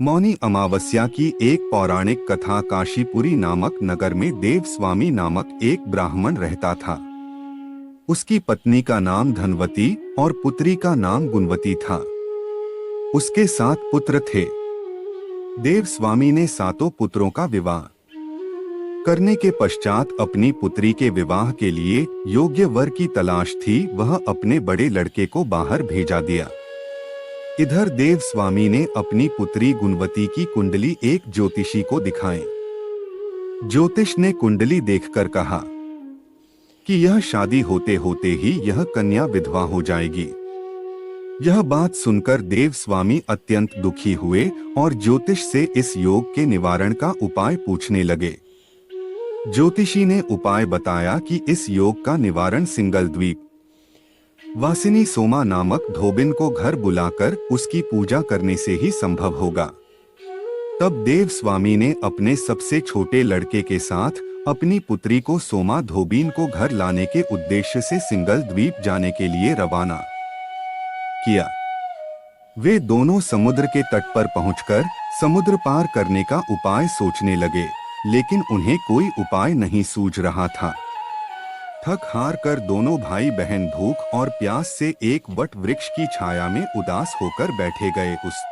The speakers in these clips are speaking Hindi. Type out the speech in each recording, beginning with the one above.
मौनी अमावस्या की एक पौराणिक कथा। काशीपुरी नामक नगर में देव स्वामी नामक एक ब्राह्मण रहता था। उसकी पत्नी का नाम धनवती और पुत्री का नाम गुणवती था। उसके 7 पुत्र थे। देव स्वामी ने 7 पुत्रों का विवाह करने के पश्चात अपनी पुत्री के विवाह के लिए योग्य वर की तलाश थी। वह अपने बड़े लड़के को बाहर भेजा दिया। इधर देव स्वामी ने अपनी पुत्री गुणवती की कुंडली एक ज्योतिषी को दिखाई। ज्योतिष ने कुंडली देखकर कहा कि यह शादी होते होते ही यह कन्या विधवा हो जाएगी। यह बात सुनकर देव स्वामी अत्यंत दुखी हुए और ज्योतिष से इस योग के निवारण का उपाय पूछने लगे। ज्योतिषी ने उपाय बताया कि इस योग का निवारण सिंगल द्वीप वासिनी सोमा नामक धोबिन को घर बुलाकर उसकी पूजा करने से ही संभव होगा। तब देव स्वामी ने अपने सबसे छोटे लड़के के साथ अपनी पुत्री को सोमा धोबिन को घर लाने के उद्देश्य से सिंगल द्वीप जाने के लिए रवाना किया। वे दोनों समुद्र के तट पर पहुंचकर समुद्र पार करने का उपाय सोचने लगे, लेकिन उन्हें कोई उपाय नहीं सूझ रहा था। थक हार कर दोनों भाई बहन भूख और प्यास से एक वट वृक्ष की छाया में उदास होकर बैठे गए। उस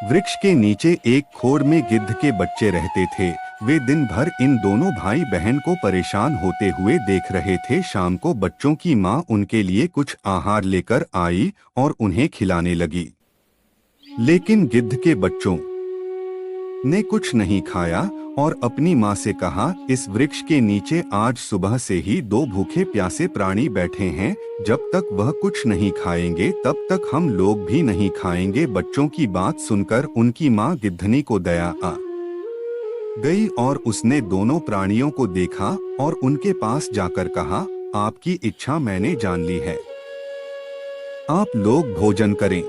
वृक्ष के नीचे एक खोर में गिद्ध के बच्चे रहते थे। वे दिन भर इन दोनों भाई बहन को परेशान होते हुए देख रहे थे। शाम को बच्चों की मां उनके लिए कुछ आहार लेकर आई और उन्हें खिलाने लगी, लेकिन गिद्ध के बच्चों ने कुछ नहीं खाया और अपनी मां से कहा, इस वृक्ष के नीचे आज सुबह से ही 2 भूखे प्यासे प्राणी बैठे हैं। जब तक वह कुछ नहीं खाएंगे तब तक हम लोग भी नहीं खाएंगे। बच्चों की बात सुनकर उनकी मां गिद्धनी को दया आ गई और उसने दोनों प्राणियों को देखा और उनके पास जाकर कहा, आपकी इच्छा मैंने जान ली है, आप लोग भोजन करें।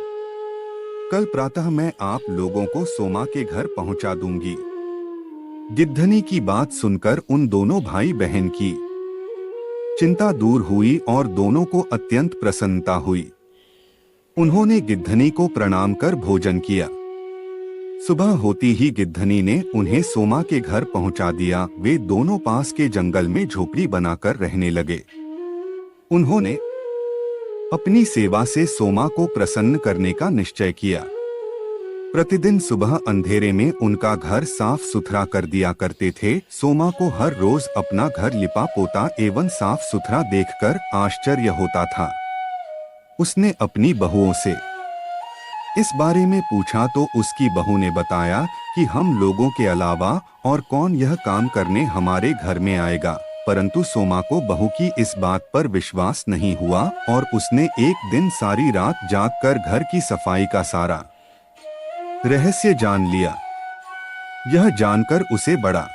कल प्रातः मैं आप लोगों को सोमा के घर पहुंचा दूंगी। गिद्धनी की बात सुनकर उन दोनों भाई बहन की चिंता दूर हुई और दोनों को अत्यंत प्रसन्नता हुई। उन्होंने गिद्धनी को प्रणाम कर भोजन किया। सुबह होती ही गिद्धनी ने उन्हें सोमा के घर पहुंचा दिया। वे दोनों पास के जंगल में झोपड़ी बनाकर रहने लगे। उन्होंने अपनी सेवा से सोमा को प्रसन्न करने का निश्चय किया। प्रतिदिन सुबह अंधेरे में उनका घर साफ सुथरा कर दिया करते थे। सोमा को हर रोज अपना घर लिपा पोता एवं साफ सुथरा देखकर आश्चर्य होता था। उसने अपनी बहुओं से इस बारे में पूछा तो उसकी बहू ने बताया कि हम लोगों के अलावा और कौन यह काम करने हमारे घर में आएगा। परंतु सोमा को बहू की इस बात पर विश्वास नहीं हुआ और उसने एक दिन सारी रात जागकर घर की सफाई का सारा रहस्य जान लिया। यह जानकर उसे बड़ा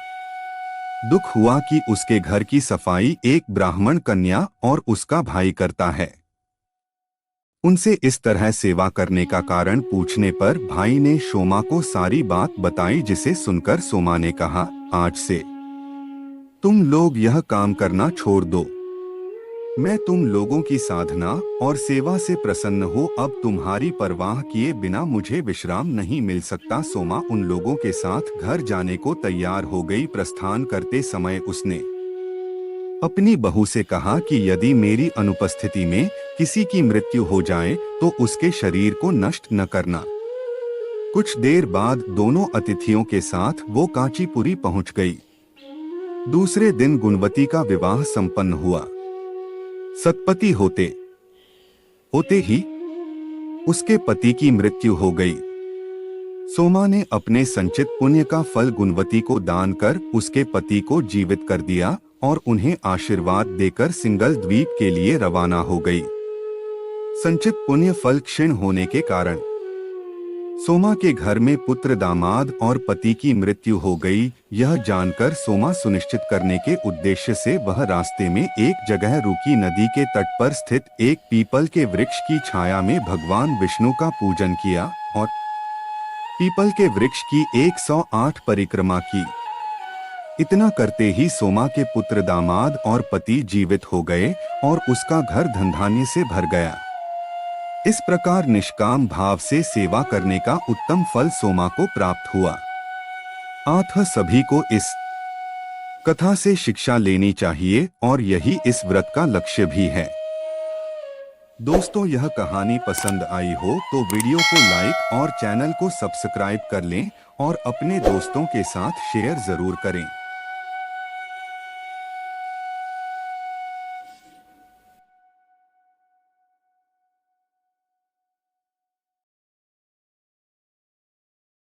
दुख हुआ कि उसके घर की सफाई एक ब्राह्मण कन्या और उसका भाई करता है। उनसे इस तरह सेवा करने का कारण पूछने पर भाई ने सोमा को सारी बात बताई, जिसे सुनकर सोमा ने कहा, आज से तुम लोग यह काम करना छोड़ दो। मैं तुम लोगों की साधना और सेवा से प्रसन्न हो। अब तुम्हारी परवाह किए बिना मुझे विश्राम नहीं मिल सकता। सोमा उन लोगों के साथ घर जाने को तैयार हो गई। प्रस्थान करते समय उसने अपनी बहू से कहा कि यदि मेरी अनुपस्थिति में किसी की मृत्यु हो जाए तो उसके शरीर को नष्ट न करना। कुछ देर बाद दोनों अतिथियों के साथ वो कांचीपुरी पहुंच गई। दूसरे दिन गुणवती का विवाह संपन्न हुआ। सतपति होते होते ही उसके पति की मृत्यु हो गई। सोमा ने अपने संचित पुण्य का फल गुणवती को दान कर उसके पति को जीवित कर दिया और उन्हें आशीर्वाद देकर सिंगल द्वीप के लिए रवाना हो गई। संचित पुण्य फल क्षीण होने के कारण सोमा के घर में पुत्र दामाद और पति की मृत्यु हो गई। यह जानकर सोमा सुनिश्चित करने के उद्देश्य से वह रास्ते में एक जगह रुकी। नदी के तट पर स्थित एक पीपल के वृक्ष की छाया में भगवान विष्णु का पूजन किया और पीपल के वृक्ष की 108 परिक्रमा की। इतना करते ही सोमा के पुत्र दामाद और पति जीवित हो गए और उसका घर धन धान्य से भर गया। इस प्रकार निष्काम भाव से सेवा करने का उत्तम फल सोमा को प्राप्त हुआ। अतः सभी को इस कथा से शिक्षा लेनी चाहिए और यही इस व्रत का लक्ष्य भी है। दोस्तों, यह कहानी पसंद आई हो तो वीडियो को लाइक और चैनल को सब्सक्राइब कर लें और अपने दोस्तों के साथ शेयर जरूर करें।